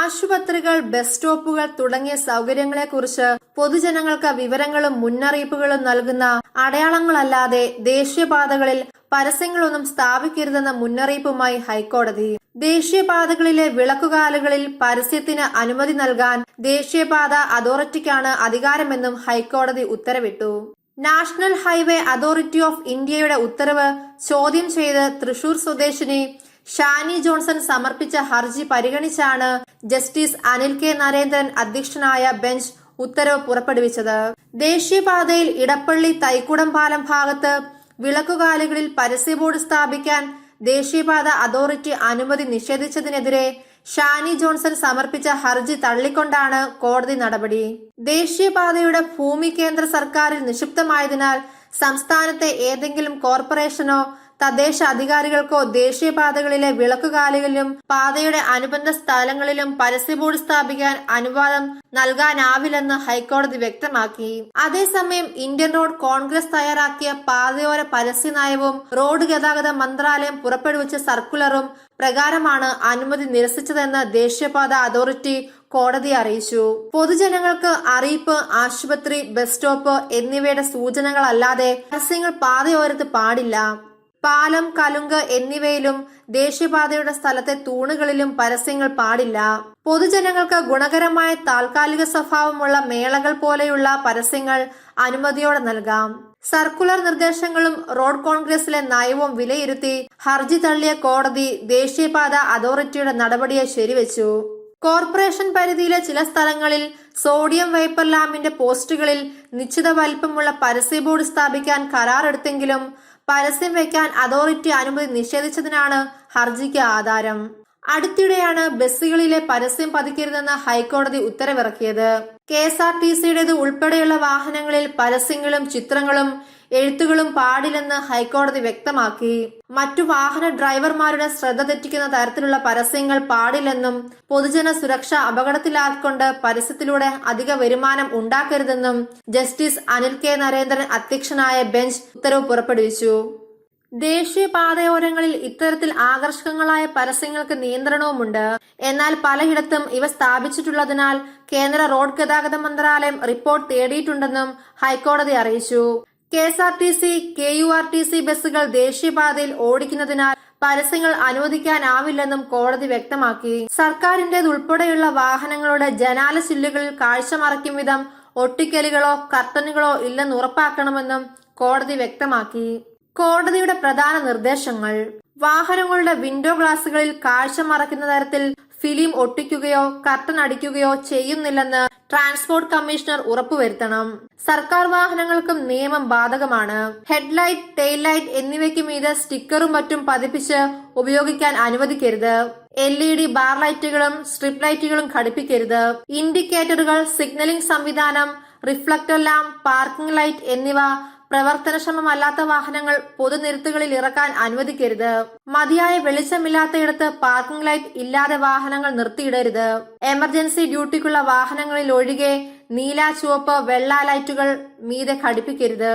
ആശുപത്രികൾ, ബസ് സ്റ്റോപ്പുകൾ തുടങ്ങിയ സൗകര്യങ്ങളെക്കുറിച്ച് പൊതുജനങ്ങൾക്ക് വിവരങ്ങളും മുന്നറിയിപ്പുകളും നൽകുന്ന അടയാളങ്ങളല്ലാതെ ദേശീയപാതകളിൽ പരസ്യങ്ങളൊന്നും സ്ഥാപിക്കരുതെന്ന മുന്നറിയിപ്പുമായി ഹൈക്കോടതി. ദേശീയപാതകളിലെ വിളക്കുകാലുകളിൽ പരസ്യത്തിന് അനുമതി നൽകാൻ ദേശീയപാത അതോറിറ്റിക്കാണ് അധികാരമെന്നും ഹൈക്കോടതി ഉത്തരവിട്ടു. നാഷണൽ ഹൈവേ അതോറിറ്റി ഓഫ് ഇന്ത്യയുടെ ഉത്തരവ് ചോദ്യം ചെയ്ത് തൃശൂർ സ്വദേശിനി ഷാനി ജോൺസൺ സമർപ്പിച്ച ഹർജി പരിഗണിച്ചാണ് ജസ്റ്റിസ് അനിൽ കെ നരേന്ദ്രൻ അധ്യക്ഷനായ ബെഞ്ച് ഉത്തരവ് പുറപ്പെടുവിച്ചത്. ദേശീയപാതയിൽ ഇടപ്പള്ളി തൈക്കുടം പാലം ഭാഗത്ത് വിളക്കുകാലുകളിൽ പരസ്യ ബോർഡ് സ്ഥാപിക്കാൻ ദേശീയപാത അതോറിറ്റി അനുമതി നിഷേധിച്ചതിനെതിരെ ഷാനി ജോൺസൺ സമർപ്പിച്ച ഹർജി തള്ളിക്കൊണ്ടാണ് കോടതി നടപടി. ദേശീയപാതയുടെ ഭൂമി കേന്ദ്ര സർക്കാരിൽ നിക്ഷിപ്തമായതിനാൽ സംസ്ഥാനത്തെ ഏതെങ്കിലും കോർപ്പറേഷനോ തദ്ദേശ അധികാരികൾക്കോ ദേശീയപാതകളിലെ വിളക്കുകാലുകളിലും പാതയുടെ അനുബന്ധ സ്ഥലങ്ങളിലും പരസ്യ ബോർഡ് സ്ഥാപിക്കാൻ അനുവാദം നൽകാനാവില്ലെന്ന് ഹൈക്കോടതി വ്യക്തമാക്കി. അതേസമയം ഇന്ത്യൻ റോഡ് കോൺഗ്രസ് തയ്യാറാക്കിയ പാതയോര പരസ്യ നയവും റോഡ് ഗതാഗത മന്ത്രാലയം പുറപ്പെടുവിച്ച സർക്കുലറും പ്രകാരമാണ് അനുമതി നിരസിച്ചതെന്ന് ദേശീയപാത അതോറിറ്റി കോടതിയെ അറിയിച്ചു. പൊതുജനങ്ങൾക്ക് അറിയിപ്പ്, ആശുപത്രി, ബസ് സ്റ്റോപ്പ് എന്നിവയുടെ സൂചനകളല്ലാതെ പരസ്യങ്ങൾ പാതയോരത്ത് പാടില്ല. പാലം, കലുങ്ക് എന്നിവയിലും ദേശീയപാതയുടെ സ്ഥലത്തെ തൂണുകളിലും പരസ്യങ്ങൾ പാടില്ല. പൊതുജനങ്ങൾക്ക് ഗുണകരമായ താൽക്കാലിക സ്വഭാവമുള്ള മേളകൾ പോലെയുള്ള പരസ്യങ്ങൾ അനുമതിയോടെ നൽകാം. സർക്കുലർ നിർദ്ദേശങ്ങളും റോഡ് കോൺഗ്രസിലെ നയവും വിലയിരുത്തി ഹർജി തള്ളിയ കോടതി ദേശീയപാത അതോറിറ്റിയുടെ നടപടിയെ ശരിവെച്ചു. കോർപ്പറേഷൻ പരിധിയിലെ ചില സ്ഥലങ്ങളിൽ സോഡിയം വേപ്പർ ലാമ്പിന്റെ പോസ്റ്റുകളിൽ നിശ്ചിത വലിപ്പമുള്ള പരസ്യ ബോർഡ് സ്ഥാപിക്കാൻ കരാറെടുത്തെങ്കിലും പരസ്യം വയ്ക്കാൻ അതോറിറ്റി അനുമതി നിഷേധിച്ചതിനാണ് ഹർജിക്ക് ആധാരം. അടുത്തിടെയാണ് ബസ്സുകളിലെ പരസ്യം പതിക്കരുതെന്ന് ഹൈക്കോടതി ഉത്തരവിറക്കിയത്. KSRTCയുടേത് ഉൾപ്പെടെയുള്ള വാഹനങ്ങളിൽ പരസ്യങ്ങളും ചിത്രങ്ങളും എഴുത്തുകളും പാടില്ലെന്ന് ഹൈക്കോടതി വ്യക്തമാക്കി. മറ്റു വാഹന ഡ്രൈവർമാരുടെ ശ്രദ്ധ തെറ്റിക്കുന്ന തരത്തിലുള്ള പരസ്യങ്ങൾ പാടില്ലെന്നും പൊതുജന സുരക്ഷ അപകടത്തിലാക്കിക്കൊണ്ട് പരസ്യത്തിലൂടെ അധിക വരുമാനം ഉണ്ടാക്കരുതെന്നും ജസ്റ്റിസ് അനിൽ കെ നരേന്ദ്രൻ അധ്യക്ഷനായ ബെഞ്ച് ഉത്തരവ് പുറപ്പെടുവിച്ചു. ദേശീയപാതയോരങ്ങളിൽ ഇത്തരത്തിൽ ആകർഷകങ്ങളായ പരസ്യങ്ങൾക്ക് നിയന്ത്രണവുമുണ്ട്. എന്നാൽ പലയിടത്തും ഇവ സ്ഥാപിച്ചിട്ടുള്ളതിനാൽ കേന്ദ്ര റോഡ് ഗതാഗത മന്ത്രാലയം റിപ്പോർട്ട് തേടിയിട്ടുണ്ടെന്നും ഹൈക്കോടതി അറിയിച്ചു. KSRTC, KURTC ബസ്സുകൾ ദേശീയപാതയിൽ ഓടിക്കുന്നതിനാൽ പരസ്യങ്ങൾ അനുവദിക്കാനാവില്ലെന്നും കോടതി വ്യക്തമാക്കി. സർക്കാരിന്റേതുൾപ്പെടെയുള്ള വാഹനങ്ങളുടെ ജനാല ചില്ലുകളിൽ കാഴ്ച മറയ്ക്കും വിധം ഒട്ടിക്കലുകളോ കർട്ടനുകളോ ഇല്ലെന്ന് ഉറപ്പാക്കണമെന്നും കോടതി വ്യക്തമാക്കി. കോടതിയുടെ പ്രധാന നിർദ്ദേശങ്ങൾ: വാഹനങ്ങളുടെ വിൻഡോ ഗ്ലാസുകളിൽ കാഴ്ച മറയ്ക്കുന്ന തരത്തിൽ ഫിലിം ഒട്ടിക്കുകയോ കർട്ടൻ അടിക്കുകയോ ചെയ്യുന്നില്ലെന്ന് ട്രാൻസ്പോർട്ട് കമ്മീഷണർ ഉറപ്പുവരുത്തണം. സർക്കാർ വാഹനങ്ങൾക്കും നിയമം ബാധകമാണ്. ഹെഡ്ലൈറ്റ്, ടെയിൽ ലൈറ്റ് എന്നിവയ്ക്ക് മീതെ സ്റ്റിക്കറും മറ്റും പതിപ്പിച്ച് ഉപയോഗിക്കാൻ അനുവദിക്കരുത്. LED ബാർ ലൈറ്റുകളും സ്ട്രിപ്പ് ലൈറ്റുകളും ഘടിപ്പിക്കരുത്. ഇൻഡിക്കേറ്ററുകൾ, സിഗ്നലിംഗ് സംവിധാനം, റിഫ്ലക്ടർ ലാമ്പ്, പാർക്കിംഗ് ലൈറ്റ് എന്നിവ പ്രവർത്തനക്ഷമമല്ലാത്ത വാഹനങ്ങൾ പൊതുനിരത്തുകളിൽ ഇറക്കാൻ അനുവദിക്കരുത്. മതിയായ വെളിച്ചമില്ലാത്തയിടത്ത് പാർക്കിംഗ് ലൈറ്റ് ഇല്ലാതെ വാഹനങ്ങൾ നിർത്തിയിടരുത്. എമർജൻസി ഡ്യൂട്ടിക്കുള്ള വാഹനങ്ങളിൽ ഒഴികെ നീല, ചുവപ്പ്, വെള്ള ലൈറ്റുകൾ മീതെ ഘടിപ്പിക്കരുത്.